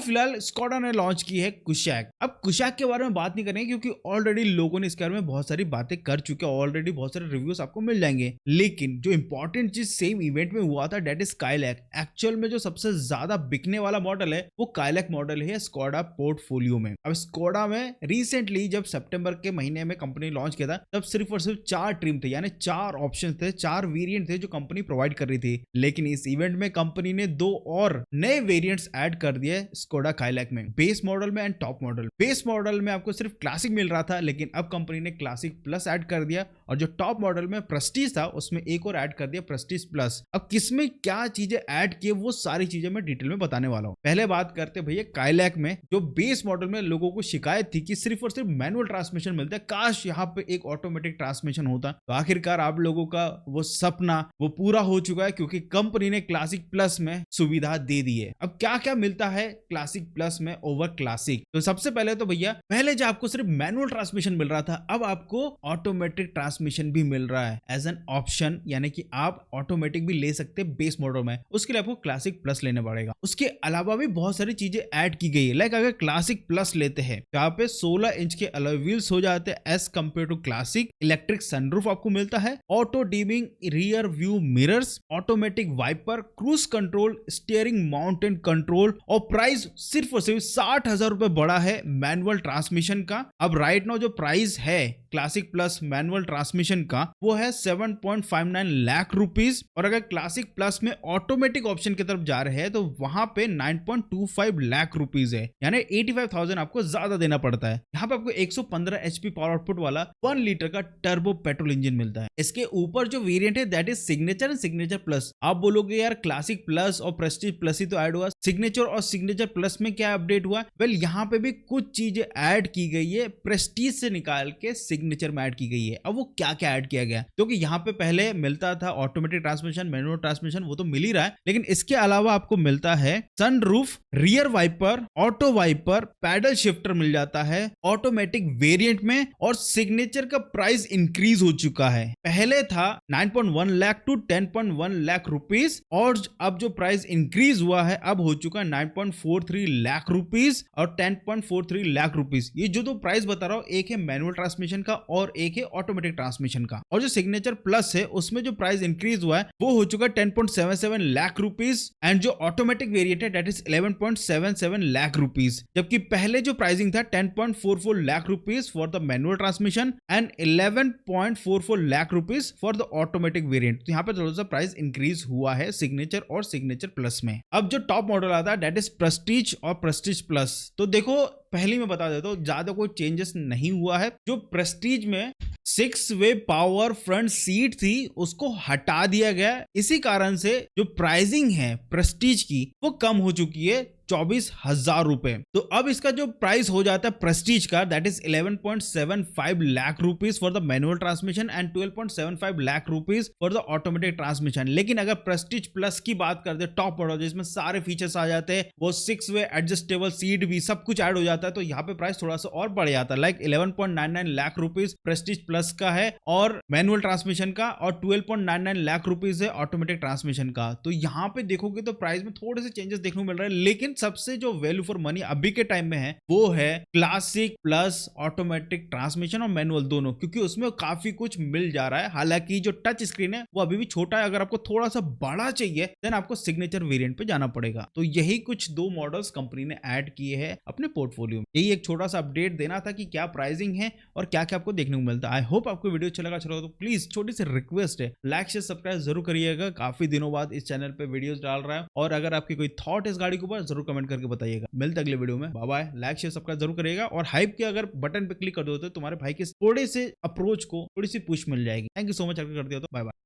फिलहाल स्कोडा ने लॉन्च की है कुशैक। अब कुशैक के बारे में बात नहीं करेंगे क्योंकि ऑलरेडी लोगों ने इसके बारे में बहुत सारी बातें कर चुके हैं, ऑलरेडी बहुत सारे रिव्यूज आपको मिल जाएंगे। लेकिन जो इंपॉर्टेंट चीज सेम इवेंट में हुआ था दैट इज स्काईलैक। एक्चुअल में जो सबसे ज्यादा बिकने वाला मॉडल है वो स्काईलैक मॉडल है स्कोडा पोर्टफोलियो में। अब स्कोडा में रिसेंटली जब सितंबर के महीने में कंपनी लॉन्च किया था तब सिर्फ और सिर्फ 4 ट्रिम थे, यानी 4 ऑप्शन थे, 4 वेरिएंट थे जो कंपनी प्रोवाइड कर रही थी। लेकिन इस इवेंट में कंपनी ने 2 और नए वेरिएंट्स ऐड कर दिए स्कोडा स्काईलैक में, बेस मॉडल में and top model. Base model में आपको सिर्फ क्लासिक मिल रहा था, लेकिन अब कंपनी ने क्लासिक प्लस ऐड कर दिया, और जो टॉप मॉडल में प्रेस्टीज था उसमें एक और ऐड कर दिया प्रेस्टीज प्लस। अब किसमें क्या चीजें ऐड किए वो सारी चीजें मैं डिटेल में बताने वाला हूं। पहले बात करते भैया स्काईलैक में। जो बेस मॉडल में लोगों को शिकायत थी कि सिर्फ और सिर्फ मैनुअल ट्रांसमिशन मिलता है, काश यहाँ पे एक ऑटोमेटिक ट्रांसमिशन होता। तो आखिरकार आप लोगों का वो सपना वो पूरा हो चुका है, क्योंकि कंपनी ने क्लासिक प्लस में सुविधा दे दी है। अब क्या क्या मिलता है क्लासिक प्लस में ओवर क्लासिक? तो सबसे पहले तो भैया, पहले जो आपको सिर्फ मैनुअल ट्रांसमिशन मिल रहा था, अब आपको ऑटोमेटिक ट्रांसमिशन भी मिल रहा है एज एन ऑप्शन, यानी कि आप ऑटोमेटिक भी ले सकते हैं बेस मॉडल में। उसके लिए आपको क्लासिक प्लस लेना पड़ेगा। उसके अलावा भी बहुत सारी चीजें ऐड की गई है। लाइक अगर क्लासिक प्लस लेते हैं तो यहाँ पे 16 इंच के अलॉय व्हील्स हो जाते हैं as compare to classic. Electric sunroof आपको मिलता है, auto dimming rear view mirrors, automatic wiper, cruise control, steering mounted control, और प्राइस सिर्फ और सिर्फ 60,000 रुपए बढ़ा है मैनुअल ट्रांसमिशन का। अब राइट नाउ जो प्राइस है क्लासिक प्लस मैनुअल ट्रांसमिशन का वो है 7.59 लाख रुपीस, और अगर क्लासिक प्लस में ऑटोमेटिक ऑप्शन की तरफ जा रहे हैं तो वहां पे 9.25 लाख रुपीस है, यानी 85,000 आपको ज्यादा देना पड़ता है। यहाँ पे आपको 115 एचपी पावर आउटपुट वाला 1 लीटर का टर्बो पेट्रोल इंजन मिलता है। इसके ऊपर जो वेरिएंट है that is signature and signature plus. आप बोलोगे यार क्लासिक प्लस और प्रेस्टीज प्लस ही तो ऐड हुआ, सिग्नेचर और सिग्नेचर प्लस में क्या अपडेट हुआ? वेल यहाँ पे भी कुछ चीजें ऐड की गई है, प्रेस्टीज से निकाल के सिग्नेचर में ऐड की गई है। अब वो क्या क्या ऐड किया गया? क्योंकि यहाँ पे पहले मिलता था ऑटोमेटिक ट्रांसमिशन, मैनुअल ट्रांसमिशन, वो तो मिल ही रहा है, लेकिन इसके अलावा आपको मिलता है sunroof, rear wiper, auto wiper, paddle shifter मिल जाता है ऑटोमेटिक वेरिएंट में, और सिग्नेचर का प्राइस इंक्रीज हो चुका है। पहले था 9.1 लाख टू 10.1 लाख रुपीस, और अब जो प्राइस इंक्रीज हुआ है अब हो चुका है 9.43 लाख रुपीस और 10.43 लाख रुपीस। ये जो दो प्राइस बता रहा हूं, एक है मैनुअल ट्रांसमिशन का और एक है ऑटोमेटिक ट्रांसमिशन का। और जो सिग्नेचर प्लस है उसमें जो प्राइस इंक्रीज हुआ है वो हो चुका है 10.77 लाख रुपीस, एंड जो ऑटोमेटिक वेरिएंट है दैट इज 11.77 लाख रुपीस। जबकि पहले जो प्राइसिंग था 10.44 lakh rupees for the manual transmission and 11.44 lakh rupees for the automatic variant. तो यहाँ पे थोड़ा सा प्राइस इंक्रीज हुआ है सिग्नेचर और सिग्नेचर प्लस में। अब जो टॉप मॉडल आता है दैट इज प्रेस्टीज और प्रेस्टीज प्लस। तो देखो पहले मैं बता देता हूं, ज्यादा कोई चेंजेस नहीं हुआ है। जो प्रेस्टीज में 6 वे पावर फ्रंट सीट थी उसको हटा दिया गया, इसी कारण से जो प्राइसिंग है प्रेस्टीज की वो कम हो चुकी है 24,000 रुपए। तो अब इसका जो प्राइस हो जाता है प्रेस्टीज का that is 11.75 lakh rupees for the manual transmission and 12.75 lakh rupees for the automatic transmission. लेकिन अगर प्रेस्टीज प्लस की बात करते हैं टॉप मॉडल जिसमें सारे फीचर्स आ जाते हैं, वो 6 वे एडजस्टेबल सीट भी सब कुछ ऐड हो जाता है, तो यहाँ पे प्राइस थोड़ा सा और बढ़ जाता है। Like 11.99 lakh rupees Prestige plus का है और मैनुअल ट्रांसमिशन का, और 12.99 लाख रुपीस है ऑटोमेटिक ट्रांसमिशन का। तो यहाँ पे देखोगे तो प्राइस में थोड़े से चेंजेस देखने को मिल रहा है, लेकिन सबसे जो वैल्यू फॉर मनी अभी के टाइम में है वो है क्लासिक प्लस ऑटोमेटिक ट्रांसमिशन और मैनुअल दोनों, क्योंकि उसमें काफी कुछ मिल जा रहा है। हालांकि जो टच स्क्रीन है वो अभी भी छोटा है, अगर आपको थोड़ा सा बड़ा चाहिए देन आपको सिग्नेचर वेरिएंट पे जाना पड़ेगा। तो यही कुछ 2 मॉडल्स कंपनी ने ऐड किए हैं अपने पोर्टफोलियो में। यही एक छोटा सा अपडेट देना था कि क्या प्राइसिंग है और क्या क्या आपको देखने को मिलता है। आई होप आपको वीडियो अच्छा लगा तो प्लीज छोटी सी रिक्वेस्ट है, लाइक शेयर सब्सक्राइब जरूर करिएगा। काफी दिनों बाद इस चैनल पे वीडियोस डाल रहा है, और अगर आपकी कोई थॉट इस गाड़ी के ऊपर जरूर कमेंट करके बताइएगा। मिलते अगले वीडियो में, bye bye. Like share subscribe जरूर करिएगा, और हाइप के अगर बटन पे क्लिक कर दो तो तुम्हारे भाई के थोड़े से अप्रोच को थोड़ी सी पुश मिल जाएगी। थैंक यू सो मच अगर कर दिया तो बाय बाय।